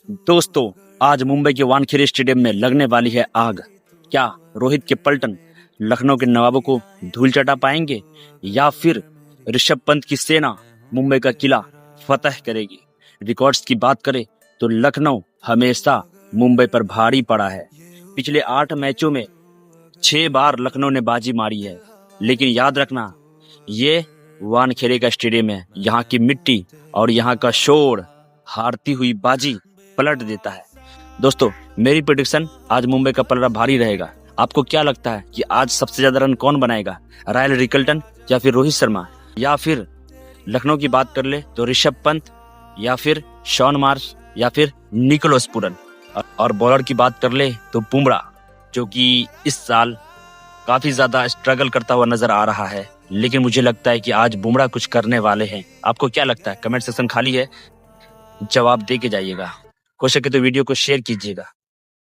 दोस्तों, आज मुंबई के वानखेड़े स्टेडियम में लगने वाली है आग। क्या रोहित के पलटन लखनऊ के नवाबों को धूल चटा पाएंगे या फिर ऋषभ पंत की सेना मुंबई का किला फतह करेगी? रिकॉर्ड्स की बात करें तो लखनऊ हमेशा मुंबई पर भारी पड़ा है। पिछले 8 मैचों में 6 बार लखनऊ ने बाजी मारी है। लेकिन याद रखना, ये वानखेड़े का स्टेडियम है। यहाँ की मिट्टी और यहाँ का शोर हारती हुई बाजी पलट देता है। दोस्तों, मेरी प्रेडिक्शन आज मुंबई का पलड़ा भारी रहेगा। आपको क्या लगता है कि आज सबसे ज्यादा रन कौन बनाएगा? रायल रिकल्टन या फिर रोहित शर्मा, या फिर लखनऊ की बात कर ले तो ऋषभ पंत, या फिर शॉन मार्श, या फिर निकोलस पुरन? और बॉलर की बात कर ले तो बुमराह, जो कि इस साल काफी ज्यादा स्ट्रगल करता हुआ नजर आ रहा है। लेकिन मुझे लगता है कि आज बुमराह कुछ करने वाले हैं। आपको क्या लगता है? कमेंट सेक्शन खाली है, जवाब दे के जाइएगा। हो सके तो वीडियो को शेयर कीजिएगा।